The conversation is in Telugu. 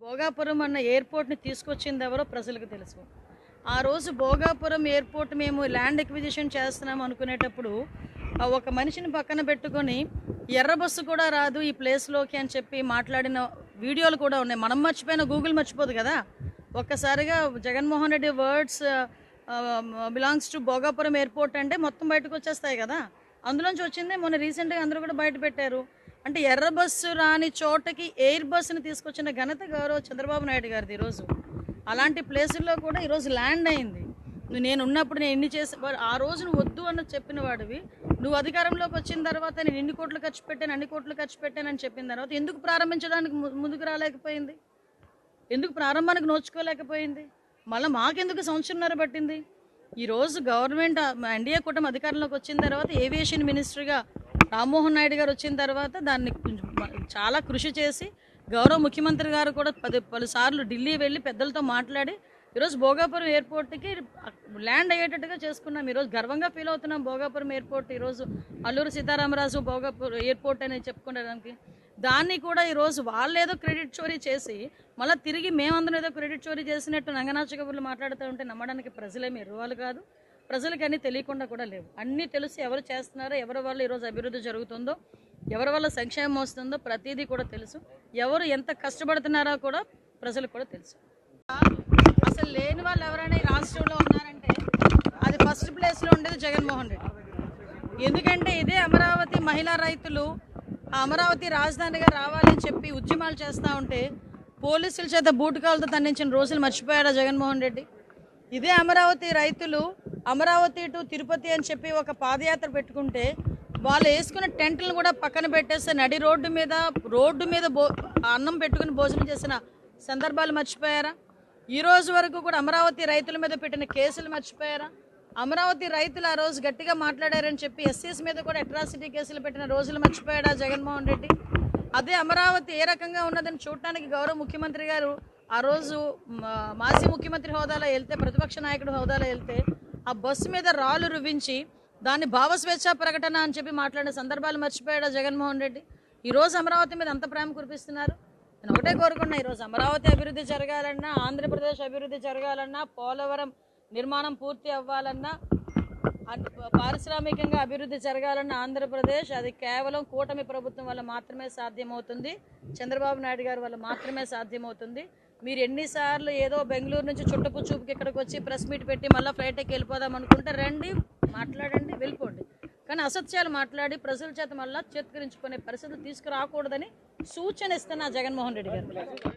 భోగాపురం అన్న ఎయిర్పోర్ట్ని తీసుకొచ్చింది ఎవరో ప్రజలకు తెలుసు. ఆ రోజు భోగాపురం ఎయిర్పోర్ట్ మేము ల్యాండ్ ఎక్విజిషన్ చేస్తున్నాం అనుకునేటప్పుడు ఒక మనిషిని పక్కన పెట్టుకొని ఎర్ర బస్సు కూడా రాదు ఈ ప్లేస్లోకి అని చెప్పి మాట్లాడిన వీడియోలు కూడా ఉన్నాయి. మనం మర్చిపోయిన గూగుల్ మర్చిపోదు కదా. ఒక్కసారిగా Jaganmohan Reddy words belongs to Bhogapuram airport అంటే మొత్తం బయటకు వచ్చేస్తాయి కదా. అందులోంచి వచ్చిందే మొన్న రీసెంట్గా అందరూ కూడా బయట పెట్టారు. అంటే ఎర్ర బస్సు రాని చోటకి ఎయిర్ బస్సుని తీసుకొచ్చిన ఘనత గౌరవ చంద్రబాబు నాయుడు గారిది. ఈరోజు అలాంటి ప్లేసుల్లో కూడా ఈరోజు ల్యాండ్ అయింది. నేను ఉన్నప్పుడు నేను ఎన్ని చేసి ఆ రోజు నువ్వు వద్దు అని చెప్పిన వాడివి, నువ్వు అధికారంలోకి వచ్చిన తర్వాత నేను ఇన్ని కోట్లు ఖర్చు పెట్టాను అన్ని కోట్లు ఖర్చు పెట్టానని చెప్పిన తర్వాత ఎందుకు ప్రారంభించడానికి ముందుకు రాలేకపోయింది? ఎందుకు ప్రారంభానికి నోచుకోలేకపోయింది? మళ్ళీ మాకెందుకు సంవత్సరంన్నర పట్టింది? ఈరోజు గవర్నమెంట్ ఎన్డీఏ కూటమి అధికారంలోకి వచ్చిన తర్వాత ఏవియేషన్ మినిస్టర్గా రామ్మోహన్ నాయుడు గారు వచ్చిన తర్వాత దాన్ని చాలా కృషి చేసి గౌరవ ముఖ్యమంత్రి గారు కూడా పలుసార్లు ఢిల్లీ వెళ్ళి పెద్దలతో మాట్లాడి ఈరోజు భోగాపురం ఎయిర్పోర్ట్కి ల్యాండ్ అయ్యేటట్టుగా చేసుకున్నాం. ఈరోజు గర్వంగా ఫీల్ అవుతున్నాం. భోగాపురం ఎయిర్పోర్ట్ ఈరోజు అల్లూరు సీతారామరాజు భోగాపురం ఎయిర్పోర్ట్ అని చెప్పుకోవడానికి దాన్ని కూడా ఈరోజు వాళ్ళు ఏదో క్రెడిట్ చోరీ చేసి మళ్ళీ తిరిగి మేమందరం ఏదో క్రెడిట్ చోరీ చేసినట్టు నంగనాచ కబుర్లు మాట్లాడుతూ ఉంటే నమ్మడానికి ప్రజలేమి ఎరువాళ్ళు కాదు. ప్రజలకి అన్నీ తెలియకుండా కూడా లేవు. అన్నీ తెలిసి ఎవరు చేస్తున్నారో, ఎవరి వల్ల ఈరోజు అభివృద్ధి జరుగుతుందో, ఎవరి వల్ల సంక్షేమం వస్తుందో ప్రతిదీ కూడా తెలుసు. ఎవరు ఎంత కష్టపడుతున్నారో కూడా ప్రజలకు కూడా తెలుసు. అసలు లేని వాళ్ళు ఎవరైనా ఈ రాష్ట్రంలో ఉన్నారంటే అది ఫస్ట్ ప్లేస్లో ఉండేది జగన్మోహన్ రెడ్డి. ఎందుకంటే ఇదే అమరావతి మహిళా రైతులు అమరావతి రాజధానిగా రావాలని చెప్పి ఉద్యమాలు చేస్తూ ఉంటే పోలీసుల చేత బూటకాలతో తన్నించిన రోజులు మర్చిపోయాడా జగన్మోహన్ రెడ్డి? ఇదే అమరావతి రైతులు అమరావతి టు తిరుపతి అని చెప్పి ఒక పాదయాత్ర పెట్టుకుంటే వాళ్ళు వేసుకున్న టెంట్లను కూడా పక్కన పెట్టేస్తే నడి రోడ్డు మీద అన్నం పెట్టుకుని భోజనం చేసిన సందర్భాలు మర్చిపోయారా? ఈ రోజు వరకు కూడా అమరావతి రైతుల మీద పెట్టిన కేసులు మర్చిపోయారా? అమరావతి రైతులు ఆ రోజు గట్టిగా మాట్లాడారని చెప్పి ఎస్సీస్ మీద కూడా అట్రాసిటీ కేసులు పెట్టిన రోజులు మర్చిపోయాడా జగన్మోహన్ రెడ్డి? అదే అమరావతి ఏ రకంగా ఉన్నదని చూడటానికి గౌరవ ముఖ్యమంత్రి గారు ఆ రోజు మాజీ ముఖ్యమంత్రి హోదాలో వెళ్తే, ప్రతిపక్ష నాయకుడు హోదాలో వెళ్తే ఆ బస్సు మీద రాళ్ళు రువ్వించి దాన్ని భావస్వేచ్ఛ ప్రకటన అని చెప్పి మాట్లాడిన సందర్భాలు మర్చిపోయాడా జగన్మోహన్ రెడ్డి? ఈరోజు అమరావతి మీద అంత ప్రేమ కురిపిస్తున్నారు. నేను ఒకటే కోరుకున్నా, ఈరోజు అమరావతి అభివృద్ధి జరగాలన్నా, ఆంధ్రప్రదేశ్ అభివృద్ధి జరగాలన్నా, పోలవరం నిర్మాణం పూర్తి అవ్వాలన్నా, పారిశ్రామికంగా అభివృద్ధి జరగాలన్న ఆంధ్రప్రదేశ్ అది కేవలం కూటమి ప్రభుత్వం వల్ల మాత్రమే సాధ్యమవుతుంది. చంద్రబాబు నాయుడు గారి వల్ల మాత్రమే సాధ్యమవుతుంది. మీరు ఎన్నిసార్లు ఏదో బెంగళూరు నుంచి చుట్టపు చూపుకి ఇక్కడికి వచ్చి ప్రెస్ మీట్ పెట్టి మళ్ళీ ఫ్లైట్ ఎక్కి వెళ్ళిపోదాం అనుకుంటే రండి, మాట్లాడండి, వెళ్ళిపోండి. కానీ అసత్యాలు మాట్లాడి ప్రజల చేత మళ్ళీ చేత్కరించుకునే పరిస్థితులు తీసుకురాకూడదని సూచన ఇస్తున్నా జగన్మోహన్ రెడ్డి గారు.